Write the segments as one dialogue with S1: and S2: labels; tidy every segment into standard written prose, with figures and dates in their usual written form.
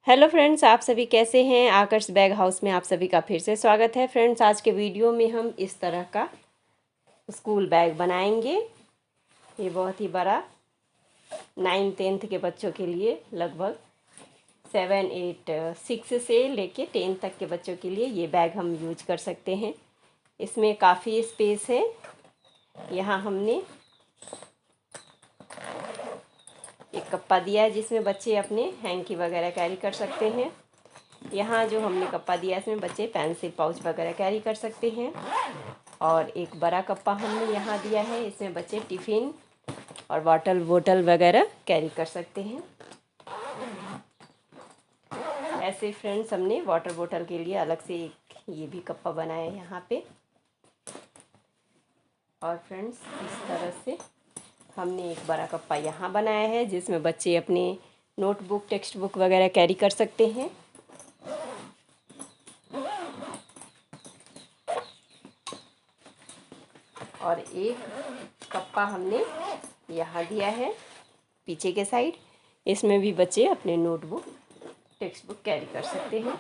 S1: Hello friends, आप सभी कैसे हैं। आकर्ष बैग हाउस में आप सभी का फिर से स्वागत है। फ्रेंड्स, आज के वीडियो में हम इस तरह का स्कूल बैग बनाएंगे। ये बहुत ही बड़ा 9th-10th के बच्चों के लिए, लगभग 6 से लेके 10 तक के बच्चों के लिए ये बैग हम यूज कर सकते हैं। इसमें काफ़ी स्पेस है। यहाँ हमने एक कप्पा दिया है जिसमें बच्चे अपने हैंकी वगैरह कैरी कर सकते हैं। यहाँ जो हमने कप्पा दिया है इसमें बच्चे पेंसिल पाउच वगैरह कैरी कर सकते हैं। और एक बड़ा कप्पा हमने यहाँ दिया है, इसमें बच्चे टिफ़िन और वाटर बोतल वगैरह कैरी कर सकते हैं। ऐसे फ्रेंड्स, हमने वाटर बोतल के लिए अलग से एक ये भी कप्पा बनाया है यहाँ पे। और फ्रेंड्स, इस तरह से हमने एक बड़ा कप्पा यहाँ बनाया है जिसमें बच्चे अपने नोटबुक, टेक्स्ट बुक वगैरह कैरी कर सकते हैं। और एक कप्पा हमने यहाँ दिया है पीछे के साइड, इसमें भी बच्चे अपने नोटबुक, टेक्स्ट बुक कैरी कर सकते हैं।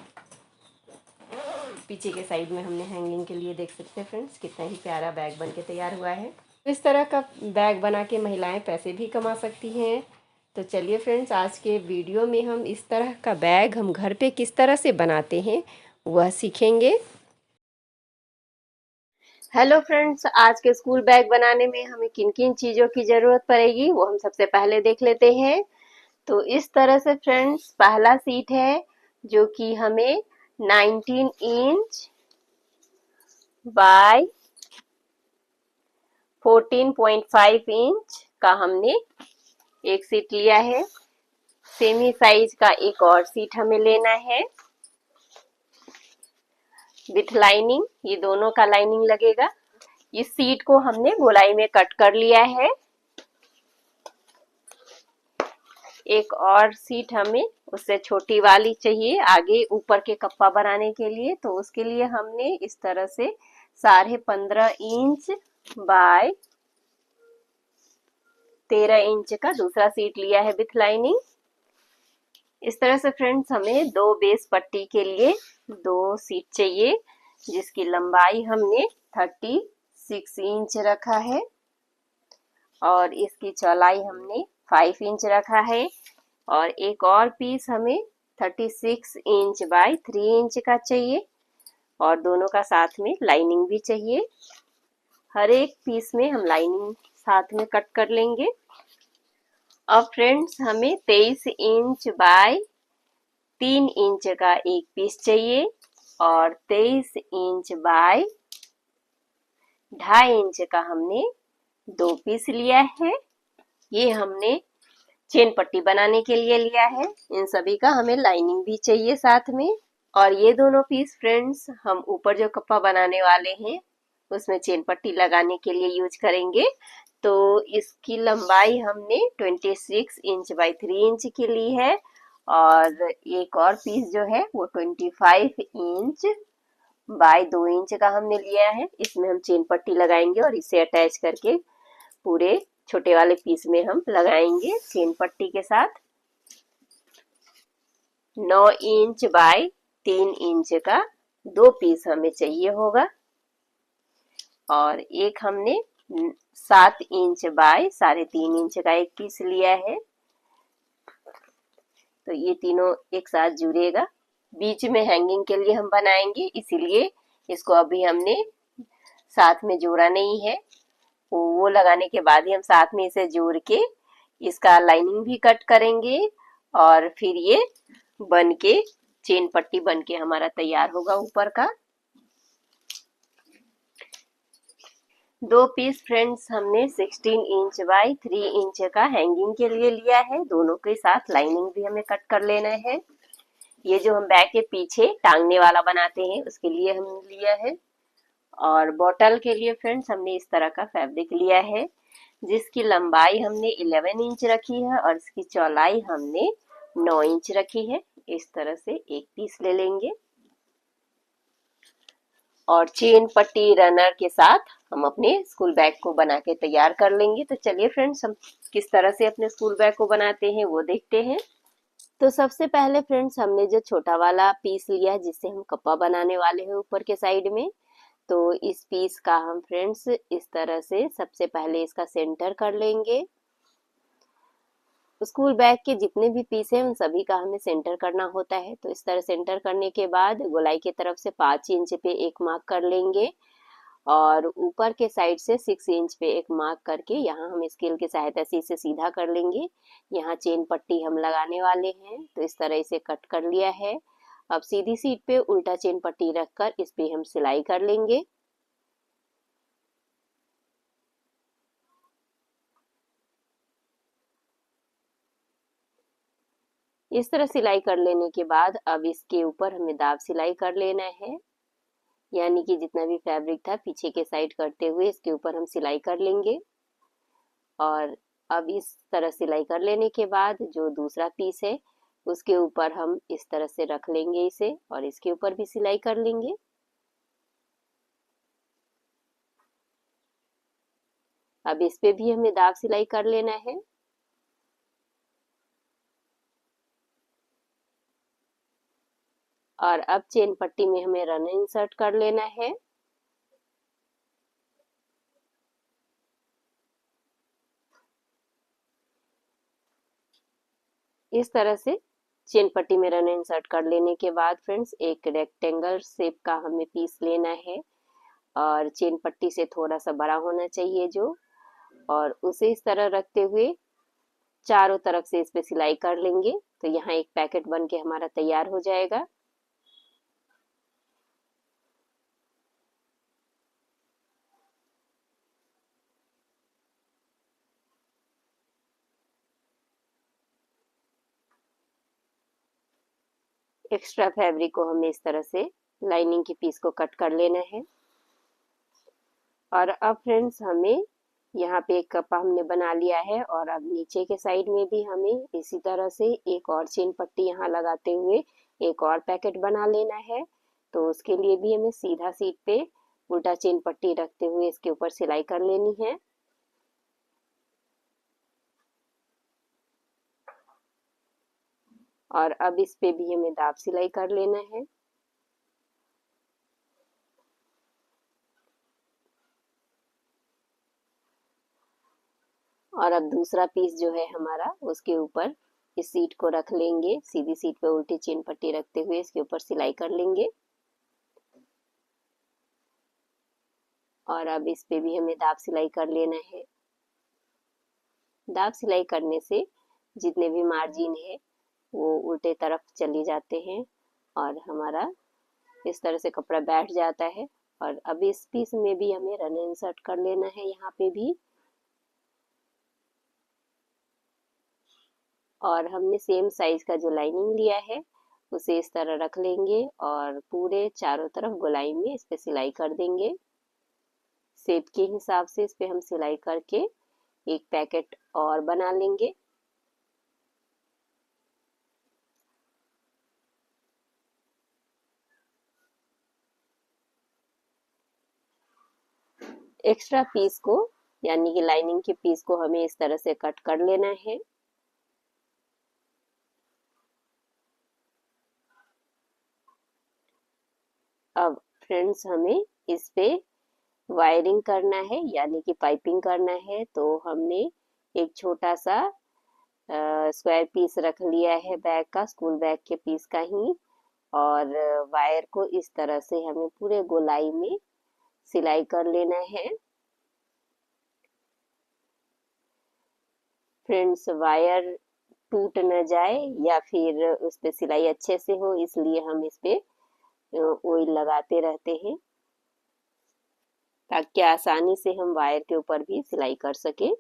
S1: पीछे के साइड में हमने हैंगिंग के लिए देख सकते हैं फ्रेंड्स, कितना ही प्यारा बैग बन के तैयार हुआ है। इस तरह का बैग बना के महिलाएं पैसे भी कमा सकती हैं। तो चलिए फ्रेंड्स, आज के वीडियो में हम इस तरह का बैग हम घर पे किस तरह से बनाते हैं वह सीखेंगे। हेलो फ्रेंड्स, आज के स्कूल बैग बनाने में हमें किन किन चीज़ों की ज़रूरत पड़ेगी वो हम सबसे पहले देख लेते हैं। तो इस तरह से फ्रेंड्स, पहला सीट है जो कि हमें 19 इंच बाय 14.5 इंच का हमने एक सीट लिया है। सेमी साइज का एक और सीट हमें लेना है विथ लाइनिंग, ये दोनों का लाइनिंग लगेगा। इस सीट को हमने गोलाई में कट कर लिया है। एक और सीट हमें उससे छोटी वाली चाहिए आगे ऊपर के कप्पा बनाने के लिए। तो उसके लिए हमने इस तरह से 15.5 इंच बाय 13 इंच का दूसरा सीट लिया है विथ लाइनिंग। इस तरह से फ्रेंड्स, हमें दो बेस पट्टी के लिए दो सीट चाहिए जिसकी लंबाई हमने 36 इंच रखा है और इसकी चौड़ाई हमने 5 इंच रखा है। और एक और पीस हमें 36 इंच बाय 3 इंच का चाहिए और दोनों का साथ में लाइनिंग भी चाहिए। हर एक पीस में हम लाइनिंग साथ में कट कर लेंगे। अब फ्रेंड्स, हमें 23 इंच बाय 3 इंच का एक पीस चाहिए और 23 इंच बाय 2.5 इंच का हमने दो पीस लिया है। ये हमने चेन पट्टी बनाने के लिए लिया है। इन सभी का हमें लाइनिंग भी चाहिए साथ में। और ये दोनों पीस फ्रेंड्स, हम ऊपर जो कप्पा बनाने वाले हैं उसमें चेन पट्टी लगाने के लिए यूज करेंगे। तो इसकी लंबाई हमने 26 इंच बाय 3 इंच की ली है और एक और पीस जो है वो 25 इंच बाय 2 इंच का हमने लिया है। इसमें हम चेन पट्टी लगाएंगे और इसे अटैच करके पूरे छोटे वाले पीस में हम लगाएंगे चेन पट्टी के साथ। 9 इंच बाय 3 इंच का दो पीस हमें चाहिए होगा और एक हमने 7 इंच बाय 3.5 इंच का एक पीस लिया है। तो ये तीनों एक साथ जुड़ेगा। बीच में हैंगिंग के लिए हम बनाएंगे, इसीलिए इसको अभी हमने साथ में जोड़ा नहीं है। वो लगाने के बाद ही हम साथ में इसे जोड़ के इसका लाइनिंग भी कट करेंगे और फिर ये बन के चेन पट्टी बन के हमारा तैयार होगा ऊपर का। दो पीस फ्रेंड्स, हमने 16 इंच बाय 3 इंच का हैंगिंग के लिए लिया है। दोनों के साथ लाइनिंग भी हमें कट कर लेना है। ये जो हम बैग के पीछे टांगने वाला बनाते हैं उसके लिए हम लिया है। और बॉटल के लिए फ्रेंड्स, हमने इस तरह का फैब्रिक लिया है जिसकी लंबाई हमने 11 इंच रखी है और इसकी चौड़ाई हमने 9 इंच रखी है। इस तरह से एक पीस ले लेंगे और चेन पट्टी रनर के साथ हम अपने स्कूल बैग को बना के तैयार कर लेंगे। तो चलिए फ्रेंड्स, हम किस तरह से अपने स्कूल बैग को बनाते हैं वो देखते हैं। तो सबसे पहले फ्रेंड्स हमने जो छोटा वाला पीस लिया है जिससे हम कप्पा बनाने वाले हैं ऊपर के साइड में, तो इस पीस का हम फ्रेंड्स इस तरह से सबसे पहले इसका सेंटर कर लेंगे। स्कूल बैग के जितने भी पीस हैं उन सभी का हमें सेंटर करना होता है। तो इस तरह सेंटर करने के बाद गोलाई की तरफ से 5 इंच पे एक मार्क कर लेंगे और ऊपर के साइड से 6 इंच पे एक मार्क करके यहाँ हम स्केल की सहायता से इसे सीधा कर लेंगे। यहाँ चेन पट्टी हम लगाने वाले हैं, तो इस तरह इसे कट कर लिया है। अब सीधी सीट पे उल्टा चेन पट्टी रखकर इस पे हम सिलाई कर लेंगे। इस तरह सिलाई कर लेने के बाद अब इसके ऊपर हमें दाब सिलाई कर लेना है, यानी कि जितना भी फैब्रिक था पीछे के साइड करते हुए इसके ऊपर हम सिलाई कर लेंगे। और अब इस तरह सिलाई कर लेने के बाद जो दूसरा पीस है उसके ऊपर हम इस तरह से रख लेंगे इसे और इसके ऊपर भी सिलाई कर लेंगे। अब इस पे भी हमें दाब सिलाई कर लेना है। और अब चेन पट्टी में हमें रन इंसर्ट कर लेना है। इस तरह से चेन पट्टी में रन इंसर्ट कर लेने के बाद फ्रेंड्स एक रेक्टेंगल शेप का हमें पीस लेना है और चेन पट्टी से थोड़ा सा बड़ा होना चाहिए जो, और उसे इस तरह रखते हुए चारों तरफ से इस पे सिलाई कर लेंगे। तो यहाँ एक पैकेट बन के हमारा तैयार हो जाएगा। एक्स्ट्रा फैब्रिक को हमें इस तरह से लाइनिंग की पीस को कट कर लेना है। और अब फ्रेंड्स हमें यहाँ पे एक कपा हमने बना लिया है और अब नीचे के साइड में भी हमें इसी तरह से एक और चेन पट्टी यहाँ लगाते हुए एक और पैकेट बना लेना है। तो उसके लिए भी हमें सीधा सीट पे उल्टा चेन पट्टी रखते हुए इसके ऊपर सिलाई कर लेनी है। और अब इस पे भी हमें दाब सिलाई कर लेना है। और अब दूसरा पीस जो है हमारा उसके ऊपर इस सीट को रख लेंगे, सीधी सीट पे उल्टी चेन पट्टी रखते हुए इसके ऊपर सिलाई कर लेंगे। और अब इस पे भी हमें दाब सिलाई कर लेना है। दाब सिलाई करने से जितने भी मार्जिन है वो उल्टे तरफ चली जाते हैं और हमारा इस तरह से कपड़ा बैठ जाता है। और अब इस पीस में भी हमें रन इंसर्ट कर लेना है यहाँ पे भी। और हमने सेम साइज का जो लाइनिंग लिया है उसे इस तरह रख लेंगे और पूरे चारों तरफ गोलाई में इस पे सिलाई कर देंगे। शेप के हिसाब से इस पे हम सिलाई करके एक पैकेट और बना लेंगे। एक्स्ट्रा पीस को यानी कि लाइनिंग के पीस को हमें इस तरह से कट कर लेना है। अब फ्रेंड्स हमें इस पे वायरिंग करना है यानी कि पाइपिंग करना है। तो हमने एक छोटा सा स्क्वायर पीस रख लिया है बैग का, स्कूल बैग के पीस का ही। और वायर को इस तरह से हमें पूरे गोलाई में सिलाई कर लेना है। फ्रेंड्स वायर टूट न जाए या फिर उस पे सिलाई अच्छे से हो इसलिए हम इस पे ऑयल लगाते रहते हैं ताकि आसानी से हम वायर के ऊपर भी सिलाई कर सके।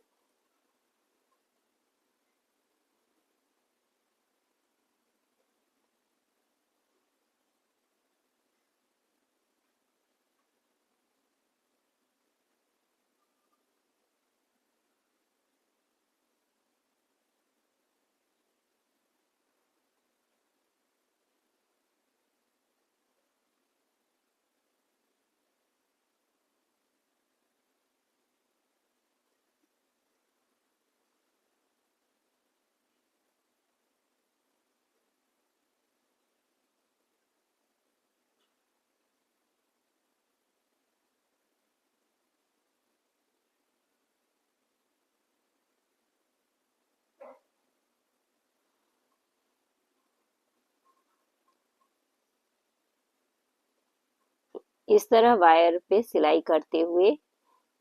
S1: इस तरह वायर पे सिलाई करते हुए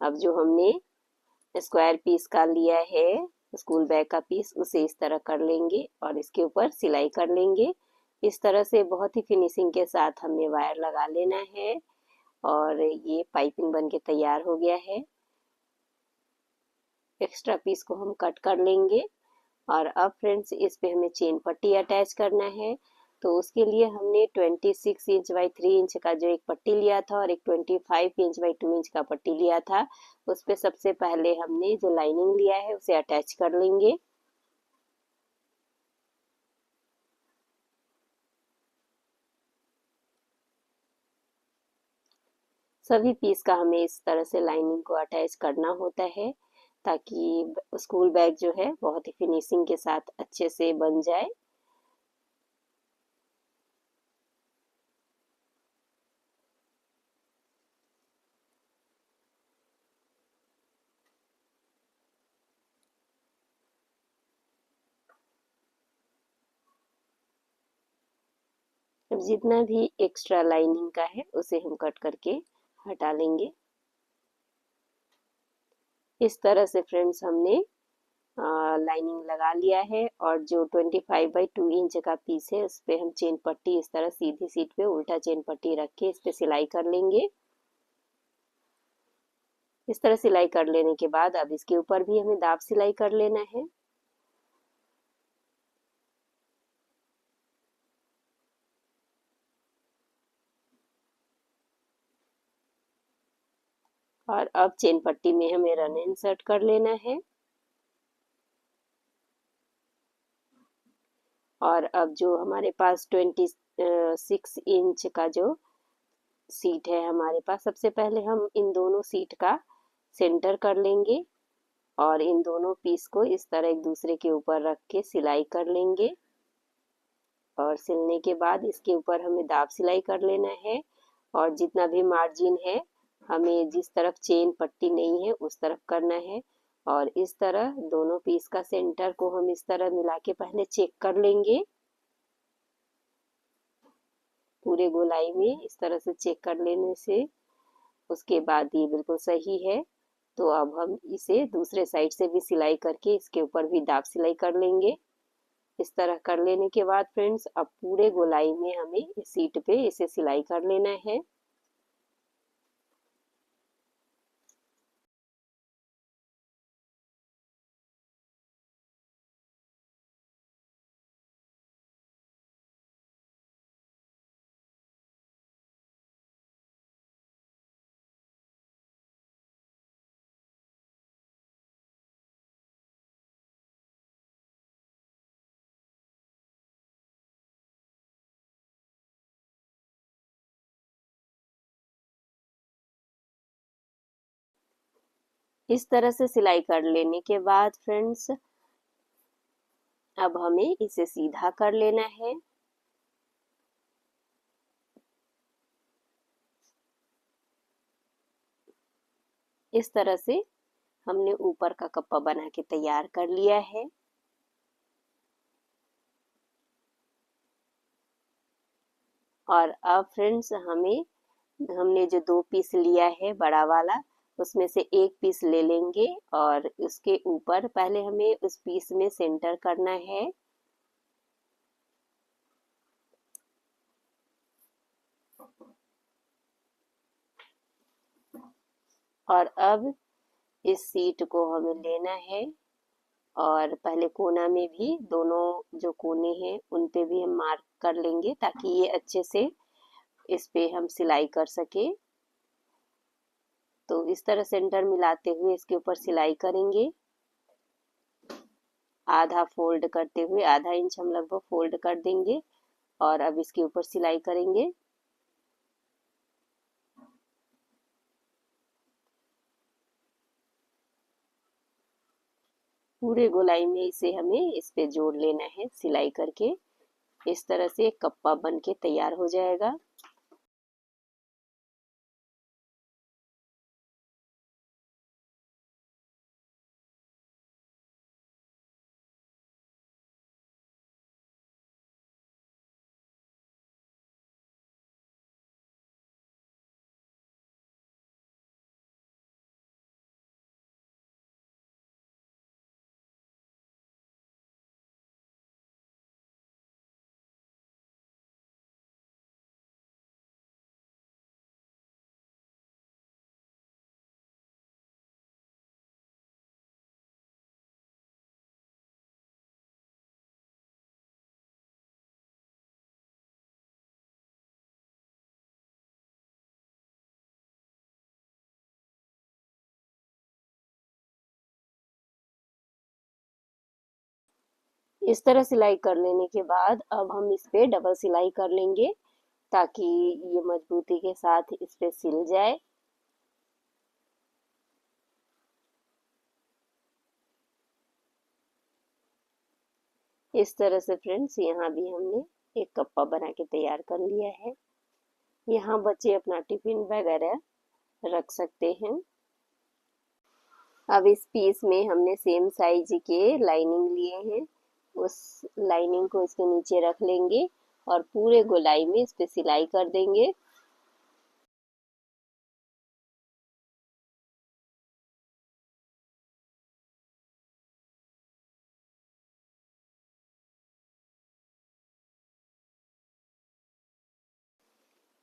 S1: अब जो हमने स्क्वायर पीस का लिया है स्कूल बैग का पीस, उसे इस तरह कर लेंगे और इसके ऊपर सिलाई कर लेंगे। इस तरह से बहुत ही फिनिशिंग के साथ हमें वायर लगा लेना है और ये पाइपिंग बन के तैयार हो गया है। एक्स्ट्रा पीस को हम कट कर लेंगे और अब फ्रेंड्स इस पे हमें चेन पट्टी अटैच करना है। तो उसके लिए हमने 26 इंच बाई 3 इंच का जो एक पट्टी लिया था और एक 25 इंच बाई 2 इंच का पट्टी लिया था, उस पे सबसे पहले हमने जो लाइनिंग लिया है उसे अटैच कर लेंगे। सभी पीस का हमें इस तरह से लाइनिंग को अटैच करना होता है ताकि स्कूल बैग जो है बहुत ही फिनिशिंग के साथ अच्छे से बन जाए। अब जितना भी एक्स्ट्रा लाइनिंग का है उसे हम कट करके हटा लेंगे। इस तरह से फ्रेंड्स हमने लाइनिंग लगा लिया है और जो 25 बाई 2 इंच का पीस है उस पे हम चेन पट्टी इस तरह सीधी सीट पे उल्टा चेन पट्टी रख के इस पे सिलाई कर लेंगे। इस तरह सिलाई कर लेने के बाद अब इसके ऊपर भी हमें दाब सिलाई कर लेना है। और अब चेन पट्टी में हमें रन इंसर्ट कर लेना है। और अब जो हमारे पास 26 इंच का जो सीट है हमारे पास, सबसे पहले हम इन दोनों सीट का सेंटर कर लेंगे और इन दोनों पीस को इस तरह एक दूसरे के ऊपर रख के सिलाई कर लेंगे। और सिलने के बाद इसके ऊपर हमें दाब सिलाई कर लेना है और जितना भी मार्जिन है हमें जिस तरफ चेन पट्टी नहीं है उस तरफ करना है। और इस तरह दोनों पीस का सेंटर को हम इस तरह मिला के पहले चेक कर लेंगे। पूरे गोलाई में इस तरह से चेक कर लेने से उसके बाद ये बिल्कुल सही है। तो अब हम इसे दूसरे साइड से भी सिलाई करके इसके ऊपर भी दाब सिलाई कर लेंगे। इस तरह कर लेने के बाद फ्रेंड्स अब पूरे गोलाई में हमें इस सीट पे इसे सिलाई कर लेना है। इस तरह से सिलाई कर लेने के बाद फ्रेंड्स अब हमें इसे सीधा कर लेना है। इस तरह से हमने ऊपर का कप्पा बना के तैयार कर लिया है। और अब फ्रेंड्स हमने जो दो पीस लिया है बड़ा वाला, उसमें से एक पीस ले लेंगे और उसके ऊपर पहले हमें उस पीस में सेंटर करना है। और अब इस सीट को हमें लेना है और पहले कोना में भी दोनों जो कोने हैं उन पे भी हम मार्क कर लेंगे ताकि ये अच्छे से इस पे हम सिलाई कर सके। तो इस तरह सेंटर मिलाते हुए इसके ऊपर सिलाई करेंगे। आधा फोल्ड करते हुए आधा इंच हम लगभग फोल्ड कर देंगे और अब इसके ऊपर सिलाई करेंगे। पूरे गोलाई में इसे हमें इस पे जोड़ लेना है सिलाई करके। इस तरह से एक कप्पा बन के तैयार हो जाएगा। इस तरह सिलाई कर लेने के बाद अब हम इस पे डबल सिलाई कर लेंगे ताकि ये मजबूती के साथ इस पे सिल जाए। इस तरह से फ्रेंड्स यहाँ भी हमने एक कप्पा बना के तैयार कर लिया है। यहाँ बच्चे अपना टिफिन वगैरह रख सकते हैं। अब इस पीस में हमने सेम साइज के लाइनिंग लिए हैं, उस लाइनिंग को इसके नीचे रख लेंगे और पूरे गोलाई में इस पे सिलाई कर देंगे।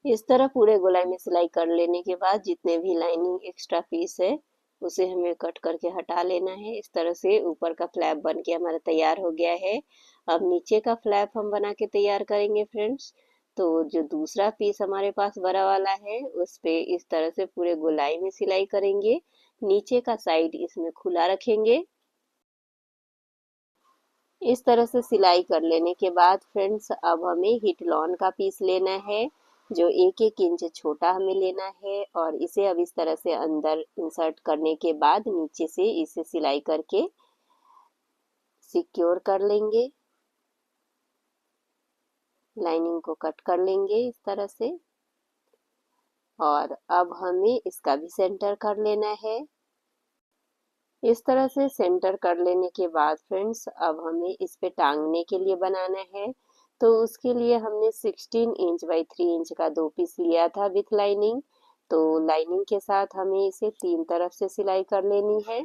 S1: इस तरह पूरे गोलाई में सिलाई कर लेने के बाद जितने भी लाइनिंग एक्स्ट्रा पीस है उसे हमें कट करके हटा लेना है। इस तरह से ऊपर का फ्लैप बन के हमारा तैयार हो गया है। अब नीचे का फ्लैप हम बना के तैयार करेंगे फ्रेंड्स। तो जो दूसरा पीस हमारे पास बड़ा वाला है उस पे इस तरह से पूरे गोलाई में सिलाई करेंगे। नीचे का साइड इसमें खुला रखेंगे। इस तरह से सिलाई कर लेने के बाद फ्रेंड्स अब हमें हिट लॉन का पीस लेना है जो 1-1 इंच छोटा हमें लेना है और इसे अब इस तरह से अंदर इंसर्ट करने के बाद नीचे से इसे सिलाई करके सिक्योर कर लेंगे। लाइनिंग को कट कर लेंगे इस तरह से और अब हमें इसका भी सेंटर कर लेना है। इस तरह से सेंटर कर लेने के बाद फ्रेंड्स अब हमें इस पे टांगने के लिए बनाना है। तो उसके लिए हमने 16 इंच बाई 3 इंच का 2 पीस लिया था विथ लाइनिंग। तो लाइनिंग के साथ हमें इसे 3 तरफ से सिलाई कर लेनी है।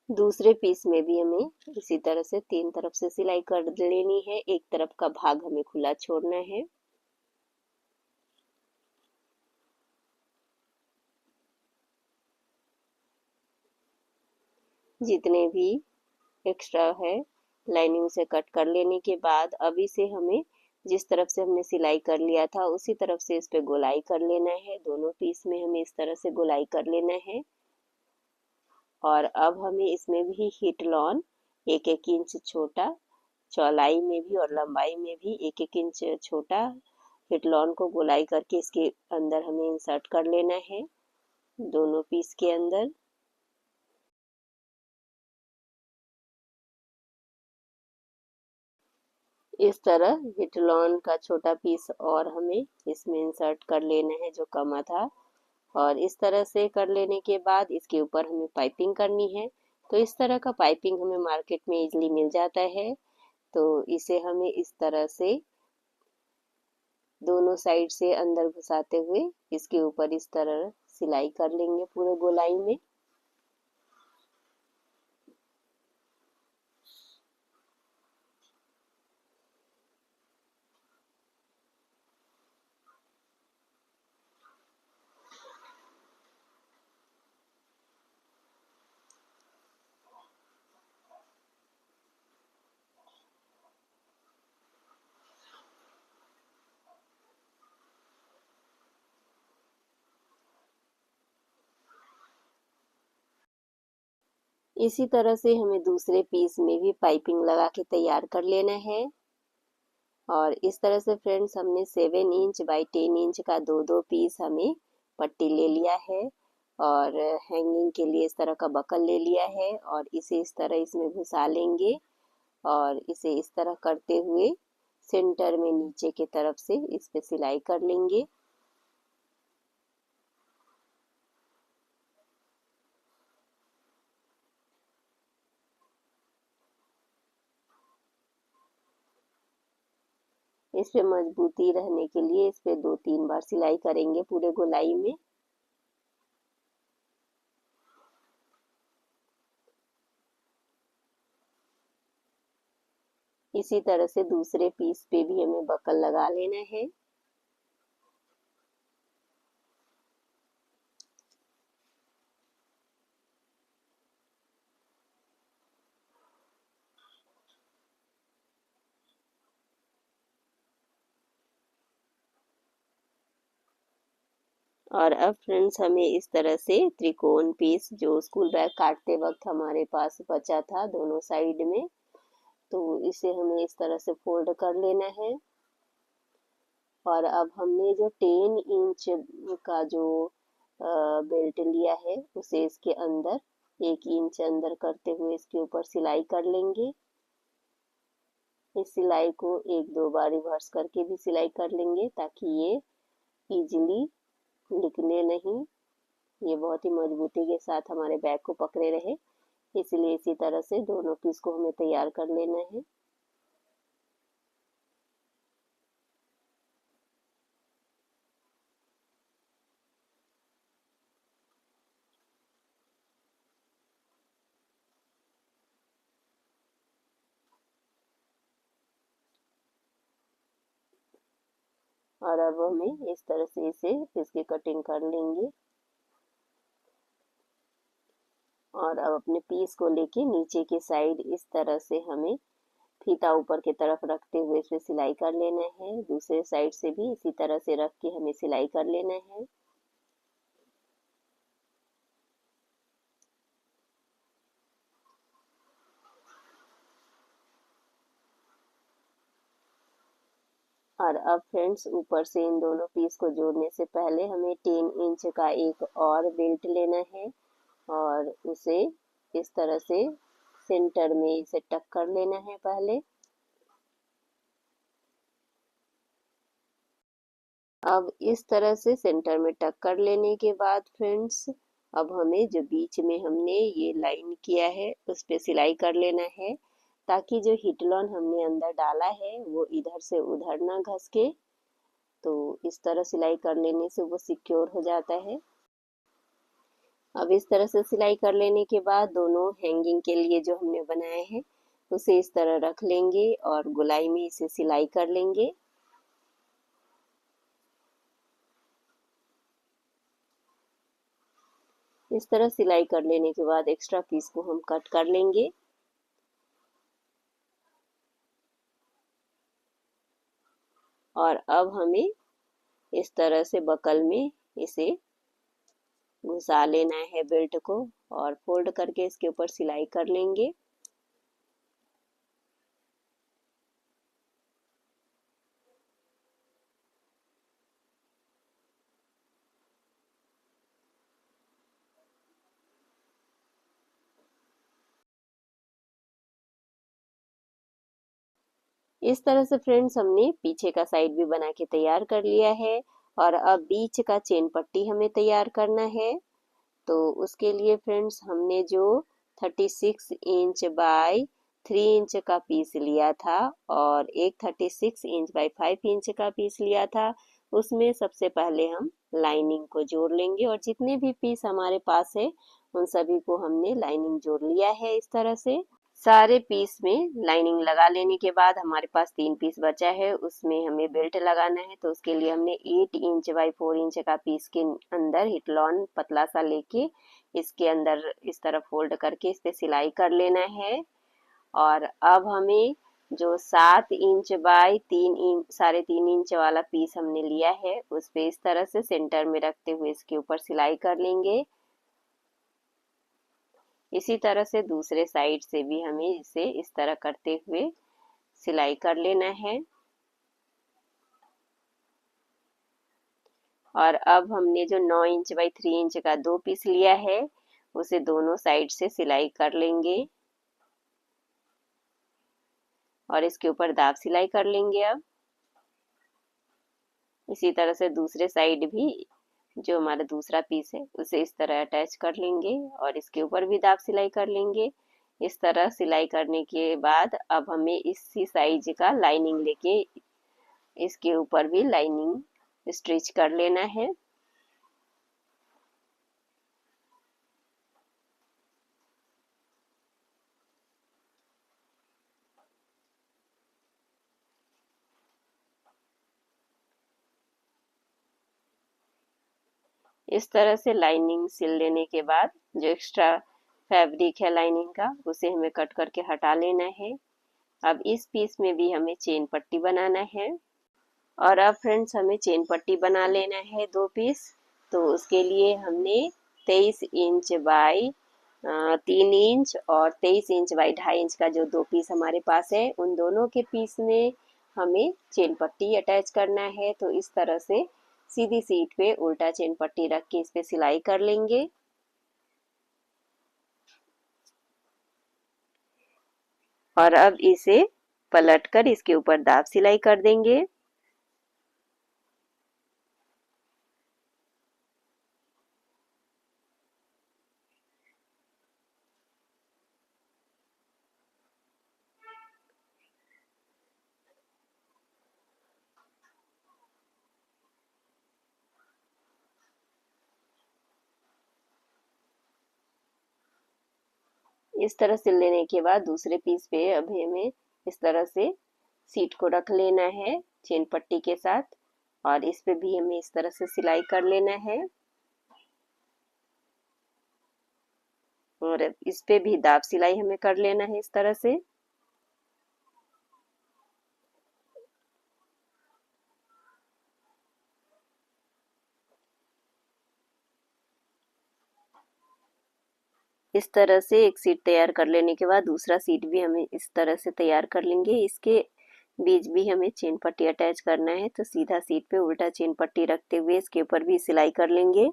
S1: दूसरे पीस में भी हमें इसी तरह से 3 तरफ से सिलाई कर लेनी है। एक तरफ का भाग हमें खुला छोड़ना है। जितने भी एक्स्ट्रा है लाइनिंग से कट कर लेने के बाद अब इसे हमें जिस तरफ से हमने सिलाई कर लिया था उसी तरफ से इस पे गोलाई कर लेना है। दोनों पीस में हमें इस तरह से गोलाई कर लेना है और अब हमें इसमें भी हिट लॉन 1-1 इंच छोटा, चौड़ाई में भी और लंबाई में भी 1-1 इंच छोटा हिट लॉन को गोलाई करके इसके अंदर हमें इंसर्ट कर लेना है दोनों पीस के अंदर। इस तरह हिट लॉन का छोटा पीस और हमें इसमें इंसर्ट कर लेना है जो कमा था और इस तरह से कर लेने के बाद इसके ऊपर हमें पाइपिंग करनी है। तो इस तरह का पाइपिंग हमें मार्केट में इजीली मिल जाता है। तो इसे हमें इस तरह से दोनों साइड से अंदर घुसाते हुए इसके ऊपर इस तरह सिलाई कर लेंगे पूरे गोलाई में। इसी तरह से हमें दूसरे पीस में भी पाइपिंग लगा के तैयार कर लेना है और इस तरह से फ्रेंड्स हमने 7 इंच बाई 10 इंच का 2-2 पीस हमें पट्टी ले लिया है और हैंगिंग के लिए इस तरह का बकल ले लिया है और इसे इस तरह इसमें घुसा लेंगे और इसे इस तरह करते हुए सेंटर में नीचे की तरफ से इस पे सिलाई कर लेंगे। इस पे मजबूती रहने के लिए इस पे 2-3 बार सिलाई करेंगे पूरे गोलाई में। इसी तरह से दूसरे पीस पे भी हमें बकल लगा लेना है। और अब फ्रेंड्स हमें इस तरह से त्रिकोण पीस जो स्कूल बैग काटते वक्त हमारे पास बचा था दोनों साइड में, तो इसे हमें इस तरह से फोल्ड कर लेना है। और अब हमने जो 10 इंच का जो बेल्ट लिया है उसे इसके अंदर 1 इंच अंदर करते हुए इसके ऊपर सिलाई कर लेंगे। इस सिलाई को 1-2 बार रिवर्स करके भी सिलाई कर लेंगे ताकि ये इजीली निकले नहीं, ये बहुत ही मजबूती के साथ हमारे बैग को पकड़े रहे। इसलिए इसी तरह से दोनों पीस को हमें तैयार कर लेना है। और अब हमें इस तरह से इसे इसकी कटिंग कर लेंगे। और अब अपने पीस को लेके नीचे की साइड इस तरह से हमें फीता ऊपर की तरफ रखते हुए इस पे सिलाई कर लेना है। दूसरे साइड से भी इसी तरह से रख के हमें सिलाई कर लेना है। और अब फ्रेंड्स ऊपर से इन दोनों पीस को जोड़ने से पहले हमें 10 इंच का एक और बेल्ट लेना है और उसे इस तरह से सेंटर में इसे टक कर लेना है पहले। अब इस तरह से सेंटर में टक कर लेने के बाद फ्रेंड्स अब हमें जो बीच में हमने ये लाइन किया है उस पे सिलाई कर लेना है ताकि जो हिटलॉन हमने अंदर डाला है वो इधर से उधर ना घसके। तो इस तरह सिलाई कर लेने से वो सिक्योर हो जाता है। अब इस तरह से सिलाई कर लेने के बाद दोनों हैंगिंग के लिए जो हमने बनाए हैं उसे इस तरह रख लेंगे और गोलाई में इसे सिलाई कर लेंगे। इस तरह सिलाई कर लेने के बाद एक्स्ट्रा पीस को हम कट कर लेंगे। और अब हमें इस तरह से बकल में इसे घुसा लेना है बेल्ट को और फोल्ड करके इसके ऊपर सिलाई कर लेंगे। इस तरह से फ्रेंड्स हमने पीछे का साइड भी बना के तैयार कर लिया है। और अब बीच का चेन पट्टी हमें तैयार करना है। तो उसके लिए फ्रेंड्स हमने जो 36 इंच बाय 3 इंच का पीस लिया था और एक 36 इंच बाय 5 इंच का पीस लिया था, उसमें सबसे पहले हम लाइनिंग को जोड़ लेंगे। और जितने भी पीस हमारे पास है उन सभी को हमने लाइनिंग जोड़ लिया है। इस तरह से सारे पीस में लाइनिंग लगा लेने के बाद हमारे पास 3 पीस बचा है, उसमें हमें बेल्ट लगाना है। तो उसके लिए हमने 8 इंच बाय 4 इंच का पीस के अंदर हिटलॉन पतला सा लेके इसके अंदर इस तरह फोल्ड करके इस पे सिलाई कर लेना है। और अब हमें जो 7 इंच बाय 3 इंच 3.5 इंच वाला पीस हमने लिया है उस पे इस तरह से सेंटर में रखते हुए इसके ऊपर सिलाई कर लेंगे। इसी तरह से दूसरे साइड से भी हमें इसे इस तरह करते हुए सिलाई कर लेना है। और अब हमने जो 9 इंच बाई 3 इंच का 2 पीस लिया है उसे दोनों साइड से सिलाई कर लेंगे और इसके ऊपर दाब सिलाई कर लेंगे। अब इसी तरह से दूसरे साइड भी जो हमारा दूसरा पीस है उसे इस तरह अटैच कर लेंगे और इसके ऊपर भी दाब सिलाई कर लेंगे। इस तरह सिलाई करने के बाद अब हमें इसी साइज का लाइनिंग लेके इसके ऊपर भी लाइनिंग स्टिच कर लेना है। इस तरह से लाइनिंग सिल लेने के बाद जो एक्स्ट्रा फैब्रिक है लाइनिंग का उसे हमें कट करके हटा लेना है। अब इस पीस में भी हमें चेन पट्टी बनाना है। और अब फ्रेंड्स हमें चेन पट्टी बना लेना है 2 पीस। तो उसके लिए हमने 23 इंच बाई 3 इंच और 23 इंच बाई 2.5 इंच का जो दो पीस हमारे पास है, उन दोनों के पीस में हमें चेन पट्टी अटैच करना है। तो इस तरह से सीधी सीट पे उल्टा चेन पट्टी रख के इस पे सिलाई कर लेंगे। और अब इसे पलटकर इसके ऊपर दाब सिलाई कर देंगे। इस तरह सिल लेने के बाद दूसरे पीस पे अब हमें इस तरह से सीट को रख लेना है चेन पट्टी के साथ, और इस पे भी हमें इस तरह से सिलाई कर लेना है। और इस पे भी दाब सिलाई हमें कर लेना है इस तरह से। इस तरह से एक सीट तैयार कर लेने के बाद दूसरा सीट भी हमें इस तरह से तैयार कर लेंगे। इसके बीच भी हमें चेन पट्टी अटैच करना है, तो सीधा सीट पे उल्टा चेन पट्टी रखते हुए इसके ऊपर भी सिलाई कर लेंगे।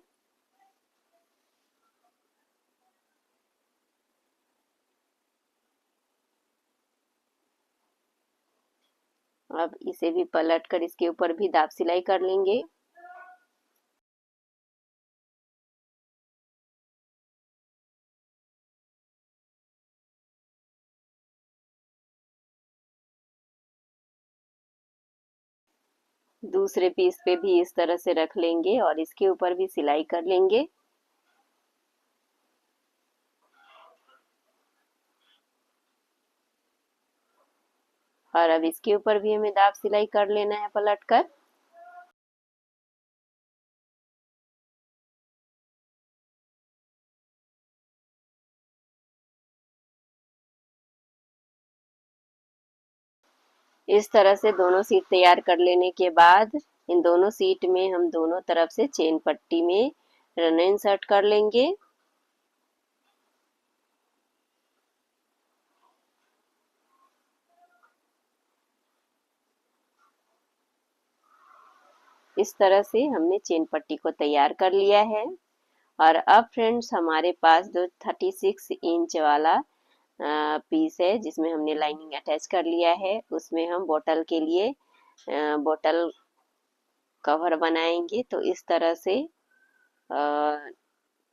S1: अब इसे भी पलट कर इसके ऊपर भी दाब सिलाई कर लेंगे। दूसरे पीस पे भी इस तरह से रख लेंगे और इसके ऊपर भी सिलाई कर लेंगे। और अब इसके ऊपर भी हमें दाब सिलाई कर लेना है पलट कर। इस तरह से दोनों सीट तैयार कर लेने के बाद इन दोनों सीट में हम दोनों तरफ से चेन पट्टी में रन इंसर्ट कर लेंगे। इस तरह से हमने चेन पट्टी को तैयार कर लिया है। और अब फ्रेंड्स हमारे पास जो 36 इंच वाला पीस है जिसमें हमने लाइनिंग अटैच कर लिया है, उसमें हम बोतल के लिए बोतल कवर बनाएंगे। तो इस तरह से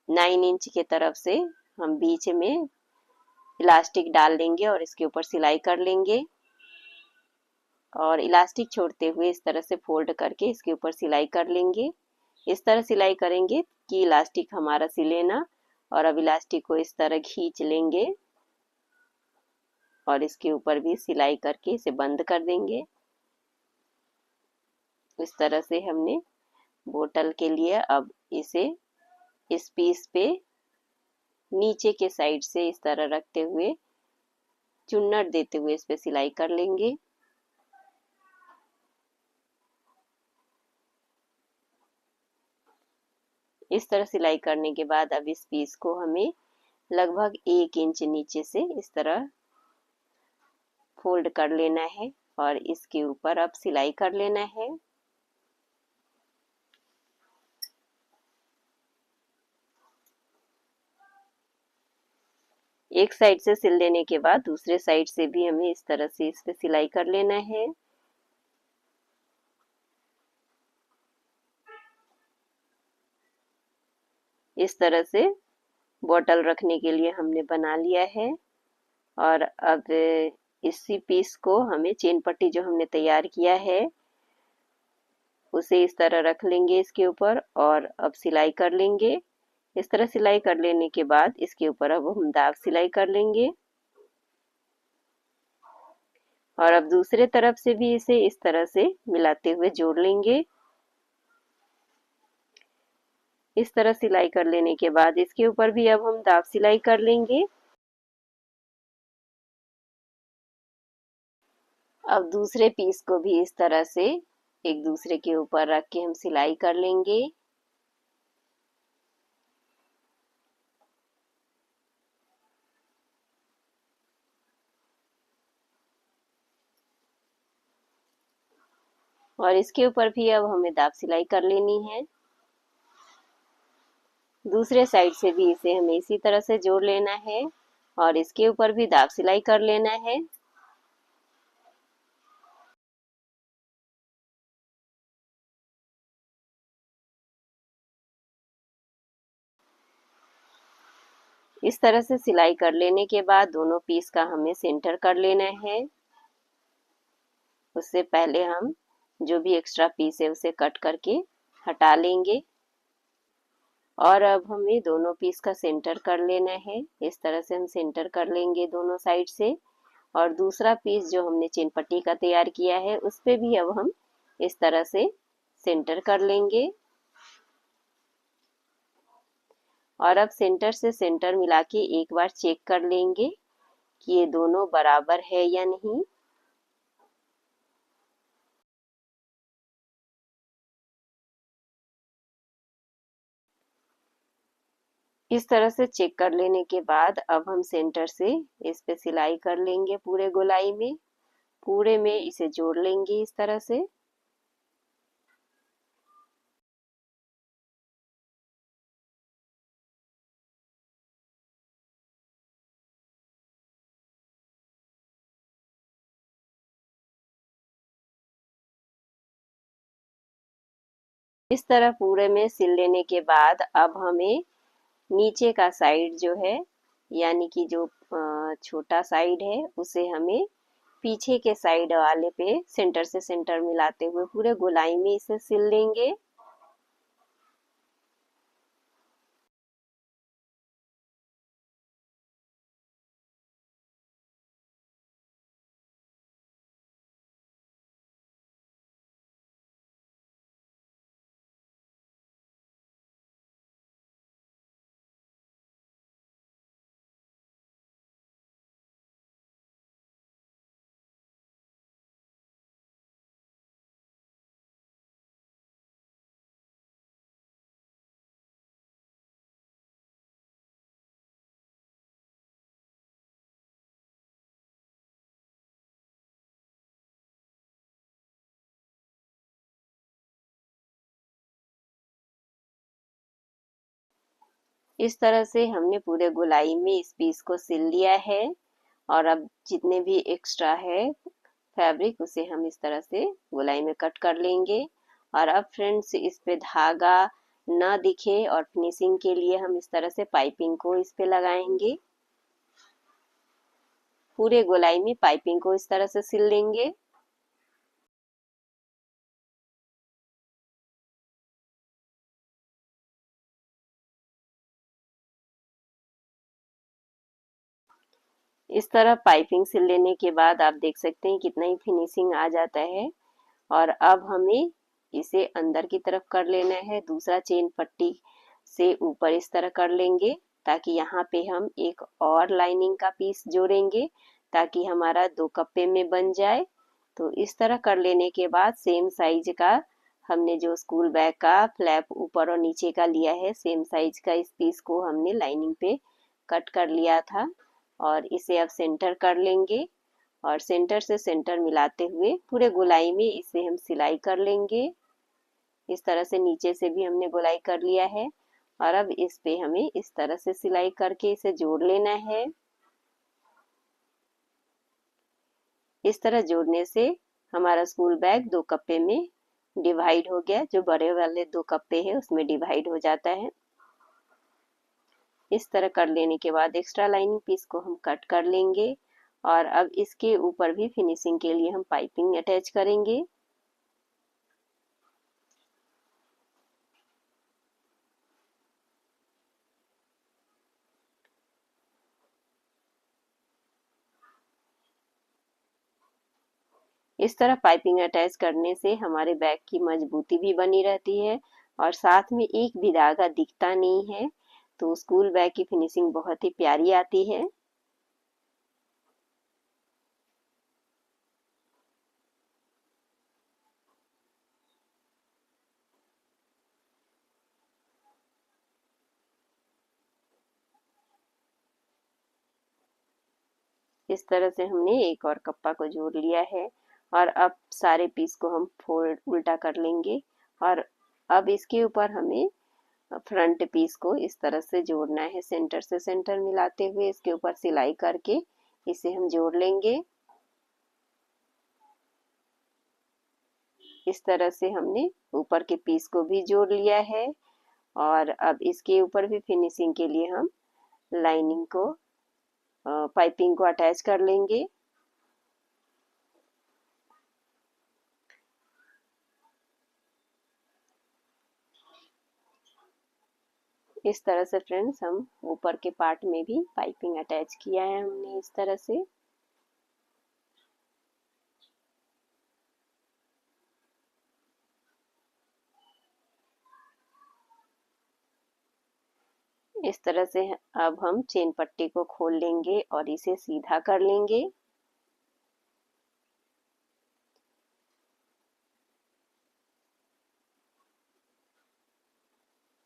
S1: 9 इंच की तरफ से हम बीच में इलास्टिक डाल देंगे और इसके ऊपर सिलाई कर लेंगे। और इलास्टिक छोड़ते हुए इस तरह से फोल्ड करके इसके ऊपर सिलाई कर लेंगे। इस तरह सिलाई करेंगे कि इलास्टिक हमारा सिले ना। और अब इलास्टिक को इस तरह खींच लेंगे और इसके ऊपर भी सिलाई करके इसे बंद कर देंगे। इस तरह से हमने बोतल के लिए अब इसे इस पीस पे नीचे के साइड से इस तरह रखते हुए चुन्नट देते हुए इस पे सिलाई कर लेंगे। इस तरह सिलाई करने के बाद अब इस पीस को हमें लगभग 1 इंच नीचे से इस तरह फोल्ड कर लेना है और इसके ऊपर अब सिलाई कर लेना है। एक साइड से सिल लेने के बाद दूसरे साइड से भी हमें इस तरह से इस पे सिलाई कर लेना है। इस तरह से बॉटल रखने के लिए हमने बना लिया है। और अब इसी पीस को हमें चेन पट्टी जो हमने तैयार किया है उसे इस तरह रख लेंगे इसके ऊपर और अब सिलाई कर लेंगे। इस तरह सिलाई कर लेने के बाद इसके ऊपर अब हम दाग सिलाई कर लेंगे। और अब दूसरे तरफ से भी इसे इस तरह से मिलाते हुए जोड़ लेंगे। इस तरह सिलाई कर लेने के बाद इसके ऊपर भी अब हम दाब सिलाई कर लेंगे। अब दूसरे पीस को भी इस तरह से एक दूसरे के ऊपर रख के हम सिलाई कर लेंगे। और इसके ऊपर भी अब हमें दाब सिलाई कर लेनी है। दूसरे साइड से भी इसे हमें इसी तरह से जोड़ लेना है और इसके ऊपर भी दाब सिलाई कर लेना है। इस तरह से सिलाई कर लेने के बाद दोनों पीस का हमें सेंटर कर लेना है। उससे पहले हम जो भी एक्स्ट्रा पीस है उसे कट करके हटा लेंगे और अब हमें दोनों पीस का सेंटर कर लेना है। इस तरह से हम सेंटर कर लेंगे दोनों साइड से और दूसरा पीस जो हमने चेन पट्टी का तैयार किया है उस पे भी अब हम इस तरह से सेंटर कर लेंगे और अब सेंटर से सेंटर मिला के एक बार चेक कर लेंगे कि ये दोनों बराबर है या नहीं। इस तरह से चेक कर लेने के बाद अब हम सेंटर से इस पे सिलाई कर लेंगे पूरे गोलाई में, पूरे में इसे जोड़ लेंगे इस तरह से। इस तरह पूरे में सिल लेने के बाद अब हमें नीचे का साइड जो है यानी कि जो छोटा साइड है उसे हमें पीछे के साइड वाले पे सेंटर से सेंटर मिलाते हुए पूरे गोलाई में इसे सिल लेंगे। इस तरह से हमने पूरे गोलाई में इस पीस को सिल लिया है और अब जितने भी एक्स्ट्रा है फैब्रिक उसे हम इस तरह से गोलाई में कट कर लेंगे और अब फ्रेंड्स इस पे धागा ना दिखे और फिनिशिंग के लिए हम इस तरह से पाइपिंग को इस पे लगाएंगे। पूरे गोलाई में पाइपिंग को इस तरह से सिल लेंगे। इस तरह पाइपिंग सिल लेने के बाद आप देख सकते हैं कितना ही फिनिशिंग आ जाता है और अब हमें इसे अंदर की तरफ कर लेना है। दूसरा चेन पट्टी से ऊपर इस तरह कर लेंगे ताकि यहाँ पे हम एक और लाइनिंग का पीस जोड़ेंगे ताकि हमारा 2 कप्पे में बन जाए। तो इस तरह कर लेने के बाद सेम साइज का हमने जो स्कूल बैग का फ्लैप ऊपर और नीचे का लिया है सेम साइज का इस पीस को हमने लाइनिंग पे कट कर लिया था और इसे अब सेंटर कर लेंगे और सेंटर से सेंटर मिलाते हुए पूरे गोलाई में इसे हम सिलाई कर लेंगे। इस तरह से नीचे से भी हमने गोलाई कर लिया है और अब इस पे हमें इस तरह से सिलाई करके इसे जोड़ लेना है। इस तरह जोड़ने से हमारा स्कूल बैग 2 कप्पे में डिवाइड हो गया, जो बड़े वाले 2 कप्पे है उसमें डिवाइड हो जाता है। इस तरह कर लेने के बाद एक्स्ट्रा लाइनिंग पीस को हम कट कर लेंगे और अब इसके ऊपर भी फिनिशिंग के लिए हम पाइपिंग अटैच करेंगे। इस तरह पाइपिंग अटैच करने से हमारे बैग की मजबूती भी बनी रहती है और साथ में एक भी धागा दिखता नहीं है, तो स्कूल बैग की फिनिशिंग बहुत ही प्यारी आती है। इस तरह से हमने एक और कप्पा को जोड़ लिया है और अब सारे पीस को हम उल्टा कर लेंगे और अब इसके ऊपर हमें फ्रंट पीस को इस तरह से जोड़ना है, सेंटर से सेंटर मिलाते हुए इसके ऊपर सिलाई करके इसे हम जोड़ लेंगे। इस तरह से हमने ऊपर के पीस को भी जोड़ लिया है और अब इसके ऊपर भी फिनिशिंग के लिए हम लाइनिंग को पाइपिंग को अटैच कर लेंगे। इस तरह से फ्रेंड्स हम ऊपर के पार्ट में भी पाइपिंग अटैच किया है हमने इस तरह से। इस तरह से अब हम चेन पट्टी को खोल लेंगे और इसे सीधा कर लेंगे।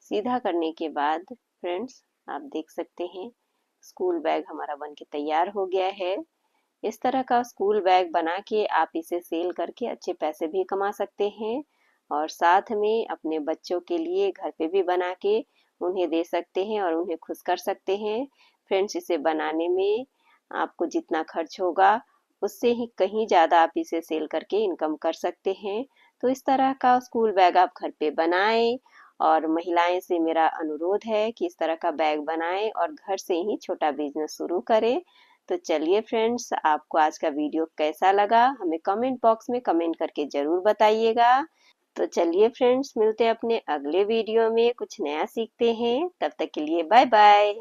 S1: सीधा करने के बाद फ्रेंड्स आप देख सकते हैं स्कूल बैग हमारा बनके तैयार हो गया है। इस तरह का स्कूल बैग बना के आप इसे सेल करके अच्छे पैसे भी कमा सकते हैं और साथ में अपने बच्चों के लिए घर पे भी बना के उन्हें दे सकते हैं और उन्हें खुश कर सकते हैं। फ्रेंड्स इसे बनाने में आपको जितना खर्च होगा उससे ही कहीं ज़्यादा आप इसे सेल करके इनकम कर सकते हैं। तो इस तरह का स्कूल बैग आप घर पे बनाएं और महिलाएं से मेरा अनुरोध है कि इस तरह का बैग बनाएं और घर से ही छोटा बिजनेस शुरू करें। तो चलिए फ्रेंड्स, आपको आज का वीडियो कैसा लगा हमें कमेंट बॉक्स में कमेंट करके ज़रूर बताइएगा। तो चलिए फ्रेंड्स, मिलते हैं अपने अगले वीडियो में, कुछ नया सीखते हैं। तब तक के लिए बाय बाय।